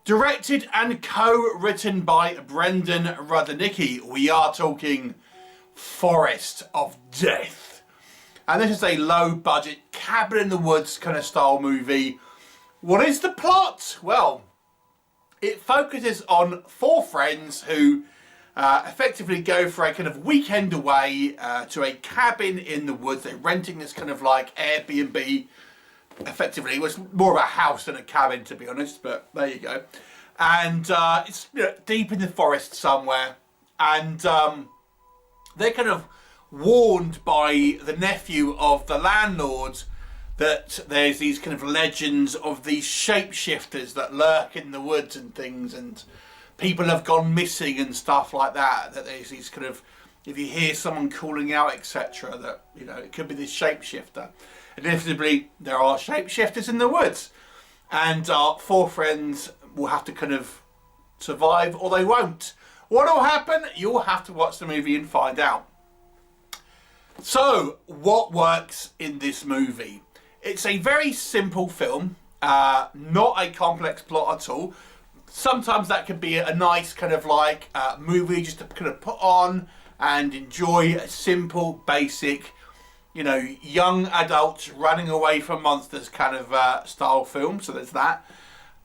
Directed and co-written by Brendan Rudnicki, we are talking Forest of Death. And this is a low-budget, cabin-in-the-woods kind of style movie. What is the plot? Well, it focuses on four friends who effectively go for a kind of weekend away to a cabin in the woods. They're renting this kind of like Airbnb. Effectively, it was more of a house than a cabin, to be honest, but there you go. And it's deep in the forest somewhere, and they're kind of warned by the nephew of the landlord that there's these kind of legends of these shapeshifters that lurk in the woods and things, and people have gone missing and stuff like that. That there's these kind of, if you hear someone calling out, etc., that it could be this shapeshifter. Inevitably, there are shapeshifters in the woods, and our four friends will have to kind of survive, or they won't. What will happen? You'll have to watch the movie and find out. So, what works in this movie? It's a very simple film, not a complex plot at all. Sometimes that could be a nice kind of like movie just to kind of put on and enjoy a simple, basic, young adults running away from monsters kind of style film. So there's that.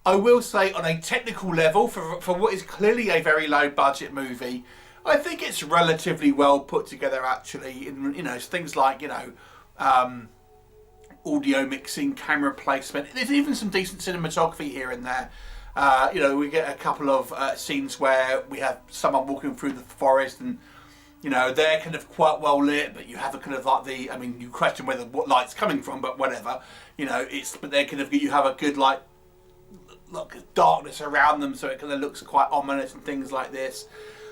I will say on a technical level, for what is clearly a very low budget movie, I think it's relatively well put together actually. It's things like, audio mixing, camera placement. There's even some decent cinematography here and there. We get a couple of scenes where we have someone walking through the forest and they're kind of quite well lit, but you have a kind of like you question what light's coming from, but whatever. But they're kind of, you have a good like darkness around them, so it kind of looks quite ominous and things like this.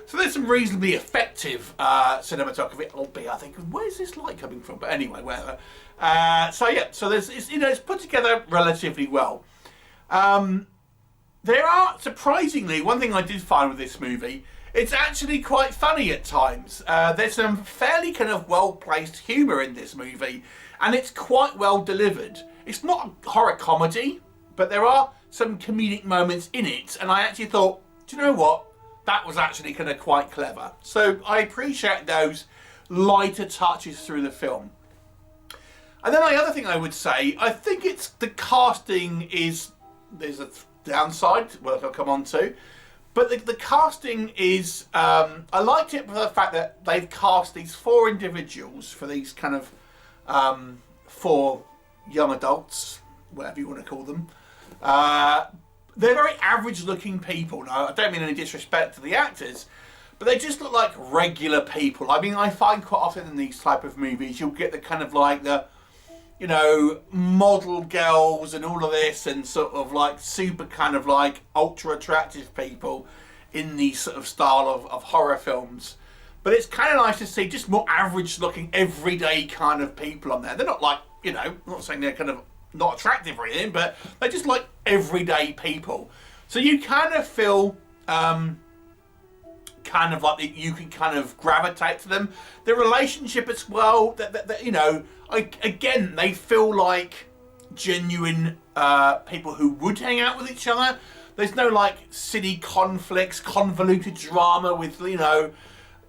So there's some reasonably effective cinematography, albeit I think, where's this light coming from? But anyway, whatever. So there's it's put together relatively well. There are, surprisingly, one thing I did find with this movie, it's actually quite funny at times. There's some fairly kind of well-placed humour in this movie, and it's quite well delivered. It's not a horror comedy, but there are some comedic moments in it, and I actually thought, do you know what? That was actually kind of quite clever. So I appreciate those lighter touches through the film. And then the other thing I would say, I think it's the casting is, there's a downside, which I'll come on to. But the casting is, I liked it for the fact that they've cast these four individuals for these kind of four young adults, whatever you want to call them. They're very average looking people. Now, I don't mean any disrespect to the actors, but they just look like regular people. I mean, I find quite often in these type of movies, you'll get the kind of like the, model girls and all of this, and sort of like super kind of like ultra attractive people in these sort of style of horror films. But it's kind of nice to see just more average looking, everyday kind of people on there. They're not like, I'm not saying they're kind of not attractive or anything, but they're just like everyday people. So you kind of feel kind of like you can kind of gravitate to them. The relationship as well, again, they feel like genuine people who would hang out with each other. There's no like silly conflicts, convoluted drama with,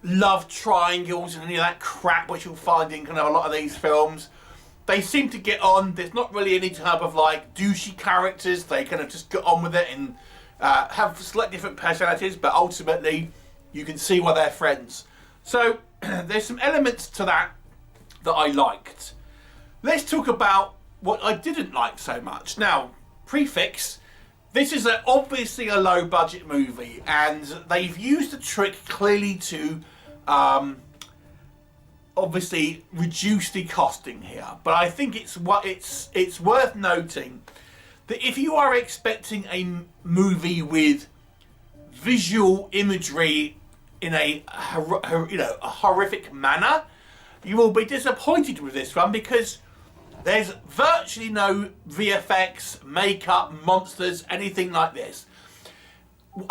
love triangles and any of that crap which you'll find in kind of a lot of these films. They seem to get on. There's not really any type of like douchey characters. They kind of just get on with it and have slightly different personalities, but ultimately you can see why they're friends. So there's some elements to that I liked. Let's talk about what I didn't like so much. Now, prefix, this is obviously a low budget movie, and they've used a trick clearly to obviously reduce the costing here. But I think it's worth noting that if you are expecting a movie with visual imagery in a horrific manner, you will be disappointed with this one, because there's virtually no VFX, makeup, monsters, anything like this.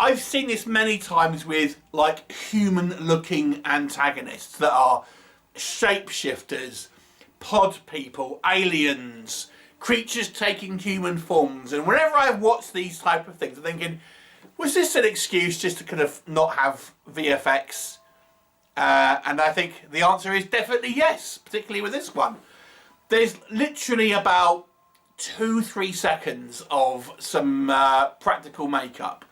I've seen this many times with like human-looking antagonists that are shapeshifters, pod people, aliens, creatures taking human forms, and whenever I've watched these type of things, I'm thinking, Was this an excuse just to kind of not have VFX? And I think the answer is definitely yes, particularly with this one. There's literally about 2-3 seconds of some practical makeup.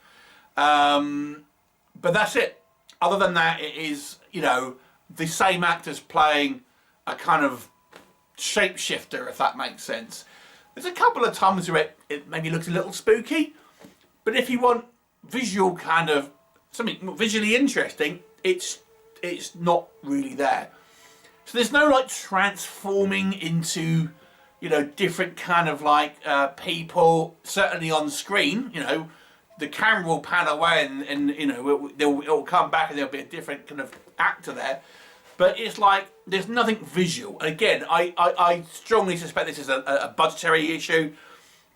But that's it. Other than that, it is, you know, the same actors playing a kind of shapeshifter, if that makes sense. There's a couple of times where it maybe looks a little spooky, but if you want visual kind of something visually interesting, it's not really there. So there's no like transforming into, you know, different kind of like people. Certainly on screen, you know, the camera will pan away and you know it'll come back and there'll be a different kind of actor there. But it's like there's nothing visual. And again, I strongly suspect this is a budgetary issue,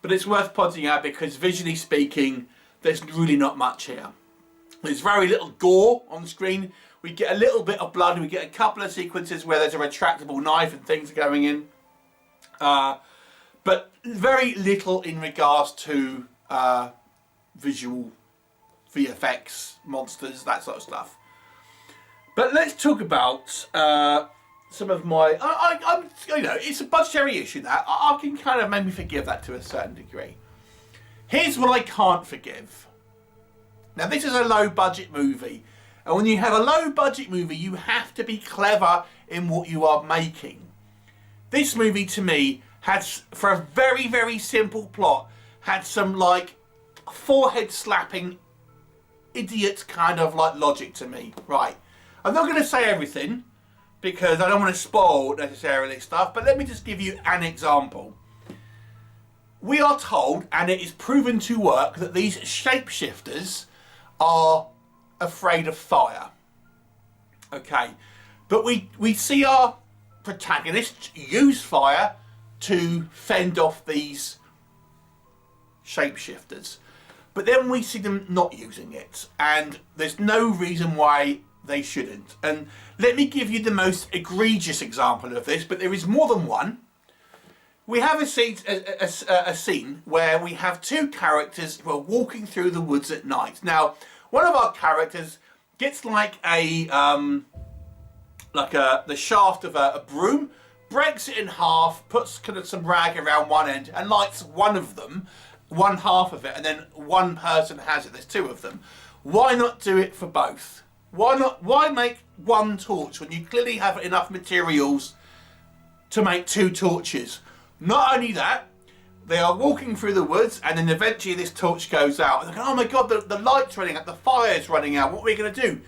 but it's worth pointing out because visually speaking, there's really not much here. There's very little gore on screen. We get a little bit of blood. We get a couple of sequences where there's a retractable knife and things going in. But very little in regards to visual VFX, monsters, that sort of stuff. But let's talk about some of my... I'm you know, it's a budgetary issue that I can kind of maybe forgive that to a certain degree. Here's what I can't forgive. Now, this is a low-budget movie. And when you have a low-budget movie, you have to be clever in what you are making. This movie, to me, has, for a very, very simple plot, had some, like, forehead-slapping, idiot kind of, like, logic to me. Right. I'm not going to say everything, because I don't want to spoil necessarily stuff, but let me just give you an example. We are told, and it is proven to work, that these shapeshifters are afraid of fire. Okay. But we see our protagonists use fire to fend off these shapeshifters. But then we see them not using it. And there's no reason why they shouldn't. And let me give you the most egregious example of this, but there is more than one. We have a scene where we have two characters who are walking through the woods at night. Now, one of our characters gets like the shaft of a broom, breaks it in half, puts kind of some rag around one end, and lights one of them, one half of it, and then one person has it. There's two of them. Why not do it for both? Why not? Why make one torch when you clearly have enough materials to make two torches? Not only that, they are walking through the woods and then eventually this torch goes out. And they're going, oh my God, the light's running out, the fire's running out. What are we going to do?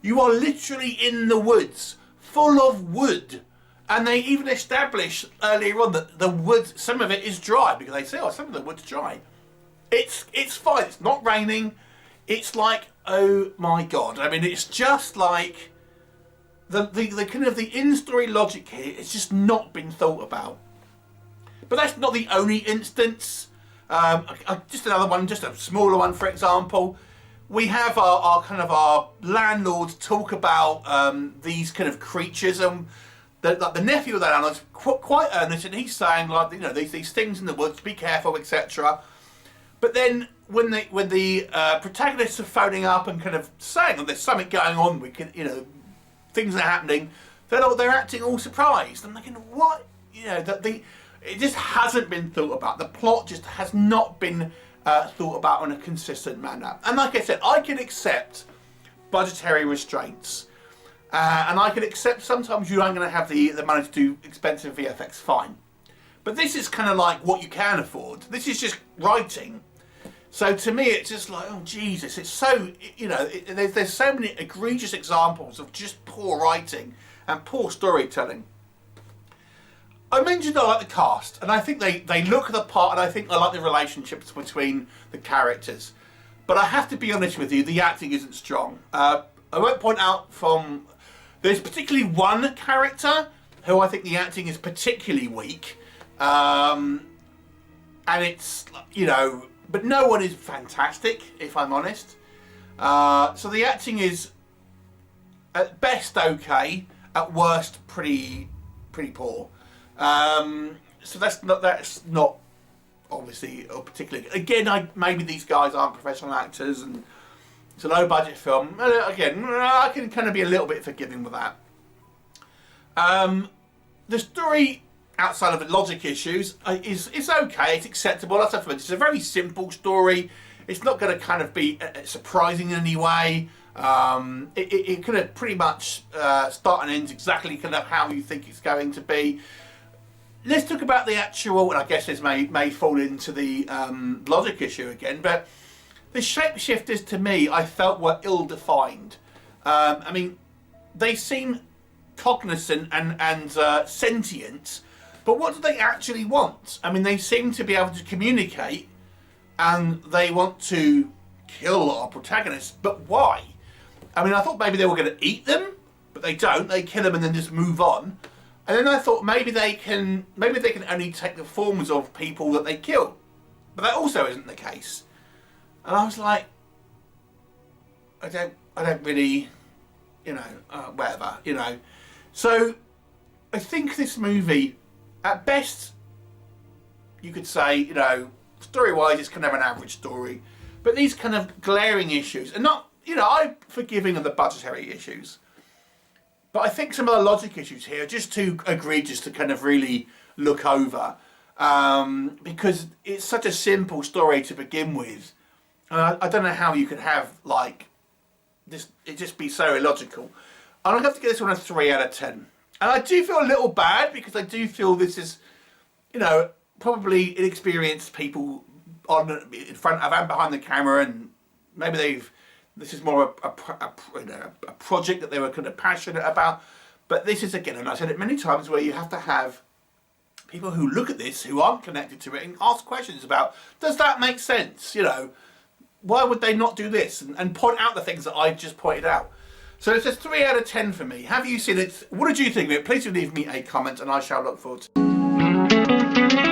You are literally in the woods, full of wood. And they even establish earlier on that the wood, some of it is dry, because they say, oh, some of the wood's dry. It's fine, it's not raining. It's like, oh my God. I mean, it's just like the kind of the in-story logic here, it's just not been thought about. But that's not the only instance. Just another one, just a smaller one, for example. We have our landlords talk about these kind of creatures, and the nephew of that landlord's quite earnest, and he's saying, like, you know, these things in the woods, be careful, etc. But then when the protagonists are phoning up and kind of saying, oh, there's something going on, we can, you know, things are happening, they're acting all surprised. I'm thinking, what? You know, it just hasn't been thought about. The plot just has not been thought about in a consistent manner. And like I said, I can accept budgetary restraints. And I can accept sometimes you aren't going to have the money to do expensive VFX, fine. But this is kind of like what you can afford. This is just writing. So to me, it's just like, oh Jesus, it's so, you know, there's so many egregious examples of just poor writing and poor storytelling. I mentioned I like the cast, and I think they look the part, and I think I like the relationships between the characters. But I have to be honest with you, the acting isn't strong. I won't point out from... There's particularly one character who I think the acting is particularly weak. And it's, you know... But no one is fantastic, if I'm honest. So the acting is, at best, okay. At worst, pretty poor. So that's not obviously, or particularly, again, maybe these guys aren't professional actors and it's a low budget film. Again, I can kind of be a little bit forgiving with that. The story, outside of the logic issues, is okay. It's acceptable. That's it's a very simple story. It's not going to kind of be surprising in any way. It kind of pretty much start and ends exactly kind of how you think it's going to be. Let's talk about the actual, and I guess this may fall into the logic issue again, but the shapeshifters to me I felt were ill-defined. I mean, they seem cognizant and sentient, but what do they actually want? I mean, they seem to be able to communicate and they want to kill our protagonists, but why? I mean, I thought maybe they were going to eat them, but they don't. They kill them and then just move on. And then I thought maybe they can only take the forms of people that they kill, but that also isn't the case. And I was like, I don't really, whatever, So I think this movie, at best, you could say, story-wise, it's kind of an average story, but these kind of glaring issues, and not, I'm forgiving of the budgetary issues. But I think some of the logic issues here are just too egregious to kind of really look over. Because it's such a simple story to begin with. And I don't know how you could have, it just be so illogical. And I'm going to have to give this one a 3 out of 10. And I do feel a little bad because I do feel this is, probably inexperienced people in front of and behind the camera, and maybe this is more a project that they were kind of passionate about. But this is, again, and I said it many times, where you have to have people who look at this, who aren't connected to it, and ask questions about, does that make sense? Why would they not do this? And point out the things that I just pointed out. So it's a 3 out of 10 for me. Have you seen it? What did you think of it? Please do leave me a comment and I shall look forward to it.